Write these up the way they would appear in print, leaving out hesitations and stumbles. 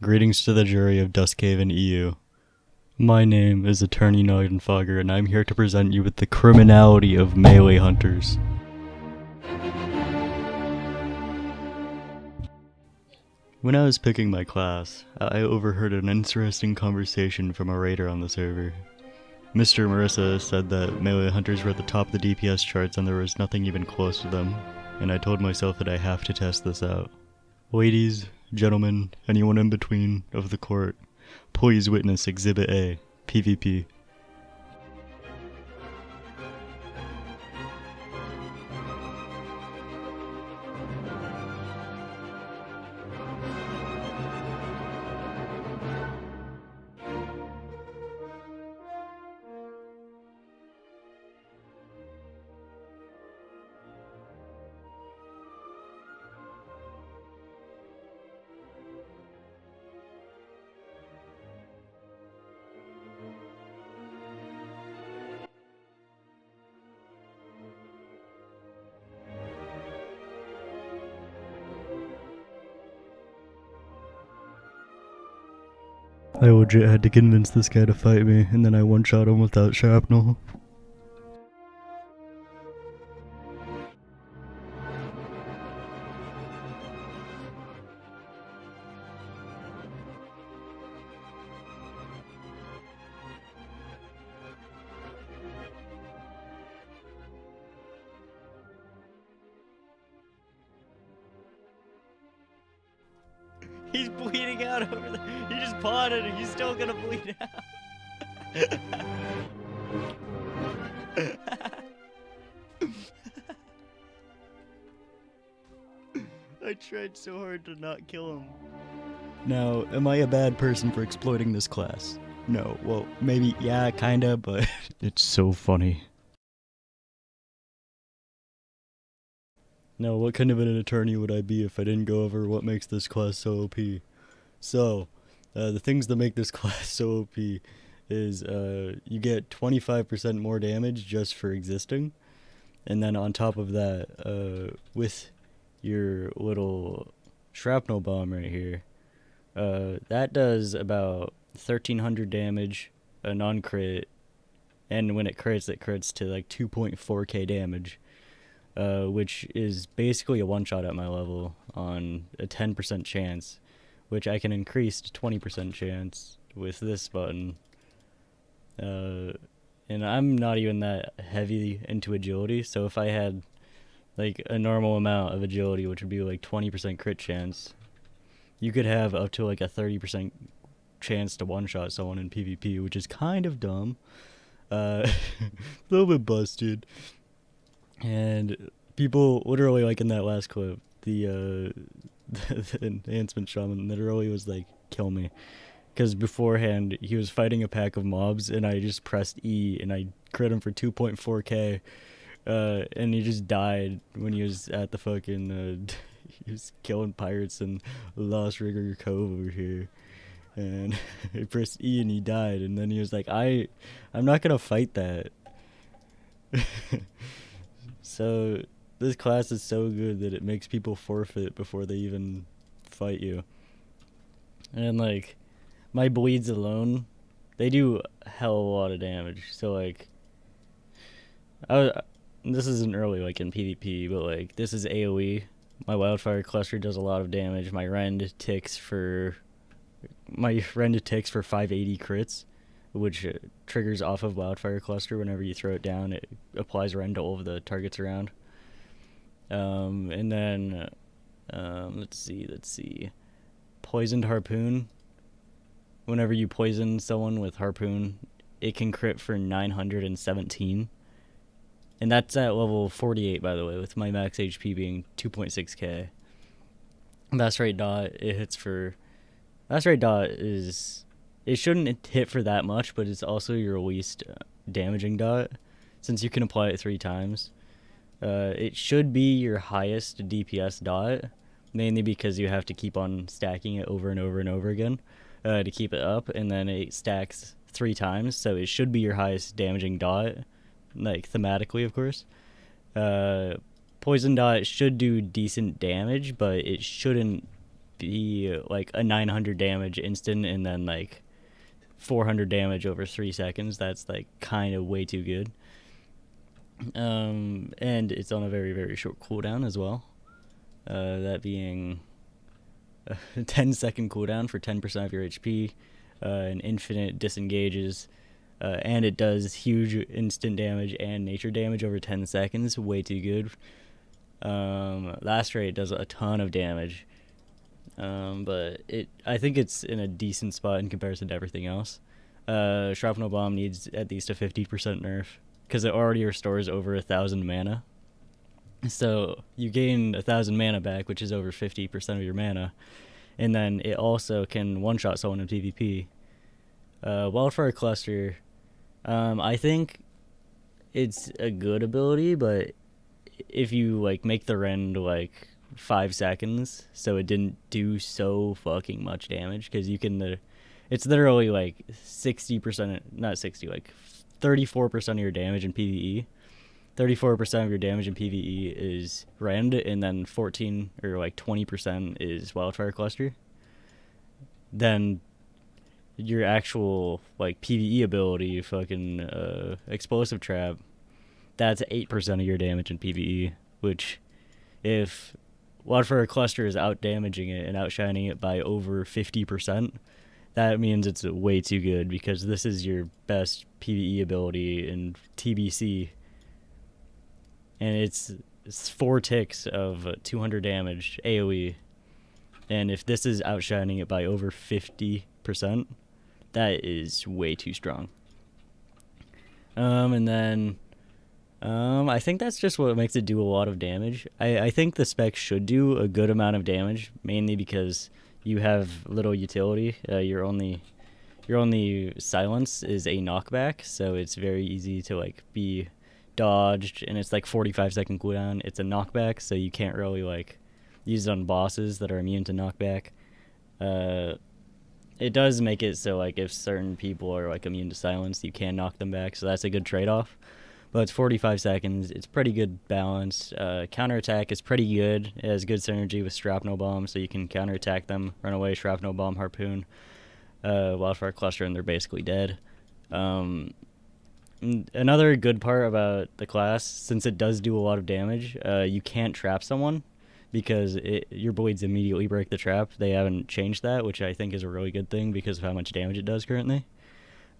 Greetings to the jury of Duskhaven EU. My name is Attorney Neudenfogger, and I'm here to present you with the criminality of melee hunters. When I was picking my class, I overheard an interesting conversation from a raider on the server. Mr. Marissa said that melee hunters were at the top of the DPS charts and there was nothing even close to them, and I told myself that I have to test this out. Ladies, gentlemen, anyone in between of the court, please witness Exhibit A, PvP. I legit had to convince this guy to fight me, and then I one-shot him without shrapnel. He's bleeding out over there. He just potted and he's still gonna bleed out. I tried so hard to not kill him. Now, am I a bad person for exploiting this class? No, well, maybe, yeah, kinda, but it's so funny. Now, what kind of an attorney would I be if I didn't go over what makes this class so OP? So, the things that make this class so OP is you get 25% more damage just for existing, and then on top of that, with your little shrapnel bomb right here, that does about 1300 damage, a non-crit, and when it crits to like 2.4k damage. Which is basically a one-shot at my level on a 10% chance, which I can increase to 20% chance with this button. And I'm not even that heavy into agility, so if I had like a normal amount of agility, which would be like 20% crit chance, you could have up to like a 30% chance to one-shot someone in PvP, which is kind of dumb. A little bit busted. And people literally, like in that last clip, the enhancement shaman literally was like, kill me. Because beforehand, he was fighting a pack of mobs, and I just pressed E, and I crit him for 2.4k, and he just died when he was at the fucking, he was killing pirates in Lost Rigger Cove over here. And I pressed E, and he died, and then he was like, I'm not gonna fight that. So, this class is so good that it makes people forfeit before they even fight you. And, like, my bleeds alone, they do a hell of a lot of damage. So, like, this isn't early, like, in PvP, but, like, this is AoE. My Wildfire Cluster does a lot of damage. My Rend ticks for 580 crits, which triggers off of Wildfire Cluster. Whenever you throw it down, it applies Rend to all of the targets around. And then, let's see. Poisoned Harpoon. Whenever you poison someone with Harpoon, it can crit for 917. And that's at level 48, by the way, with my max HP being 2.6k. Best rate dot, it shouldn't hit for that much, but it's also your least damaging dot, since you can apply it 3 times. It should be your highest DPS dot, mainly because you have to keep on stacking it over and over and over again to keep it up, and then it stacks 3 times, so it should be your highest damaging dot, like thematically, of course. Poison dot should do decent damage, but it shouldn't be like a 900 damage instant and then like 400 damage over 3 seconds. That's like kind of way too good. And it's on a very, very short cooldown as well. That being a 10-second cooldown for 10% of your HP, and infinite disengages, and it does huge instant damage and nature damage over 10 seconds. Way too good. Last rate does a ton of damage, but I think it's in a decent spot in comparison to everything else. Shrapnel Bomb needs at least a 50% nerf, because it already restores over 1,000 mana. So you gain 1,000 mana back, which is over 50% of your mana, and then it also can one-shot someone in PvP. Wildfire Cluster, I think it's a good ability, but if you like make the rend like 5 seconds, so it didn't do so fucking much damage, because you can, it's literally like 60%, not 60, like 34% of your damage in PvE. 34% of your damage in PvE is rend, and then 14 or like 20% is Wildfire Cluster. Then your actual like PvE ability, fucking Explosive Trap, that's 8% of your damage in PvE, which if Wildfire Cluster is out damaging it and outshining it by over 50%, that means it's way too good, because this is your best PvE ability in TBC. And it's 4 ticks of 200 damage AoE. And if this is outshining it by over 50%, that is way too strong. And then I think that's just what makes it do a lot of damage. I think the spec should do a good amount of damage, mainly because you have little utility. Your only silence is a knockback, so it's very easy to like be dodged, and it's like 45-second cooldown. It's a knockback, so you can't really like use it on bosses that are immune to knockback. It does make it so like if certain people are like immune to silence, you can knock them back, so that's a good trade-off. But it's 45 seconds. It's pretty good balance. Counterattack is pretty good. It has good synergy with Shrapnel Bomb, so you can counterattack them, run away, Shrapnel Bomb, Harpoon, Wildfire Cluster, and they're basically dead. Another good part about the class, since it does do a lot of damage, you can't trap someone, because your blades immediately break the trap. They haven't changed that, which I think is a really good thing because of how much damage it does currently.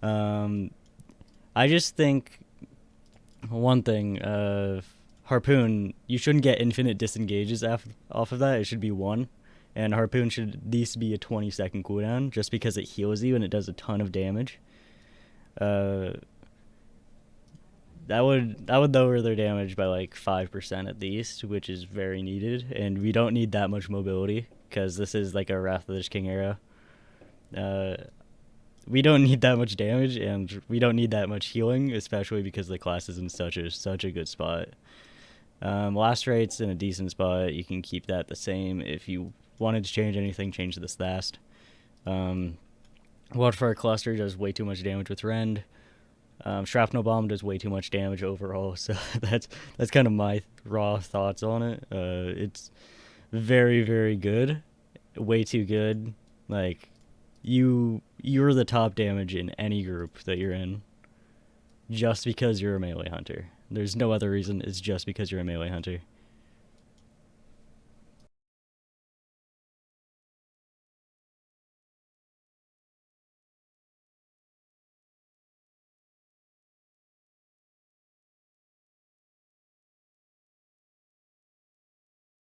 I just think one thing, Harpoon, you shouldn't get infinite disengages off of that. It should be 1. And Harpoon should at least be a 20-second cooldown, just because it heals you and it does a ton of damage. That would lower their damage by like 5% at least, which is very needed. And we don't need that much mobility, because this is like a Wrath of the King era. We don't need that much damage, and we don't need that much healing, especially because the class is in such a good spot. Last rate's in a decent spot. You can keep that the same. If you wanted to change anything, change this last. Wildfire Cluster does way too much damage with rend. Shrapnel Bomb does way too much damage overall, so that's kind of my raw thoughts on it. It's very, very good. Way too good. Like, you're the top damage in any group that you're in, just because you're a melee hunter. There's no other reason. It's just because you're a melee hunter.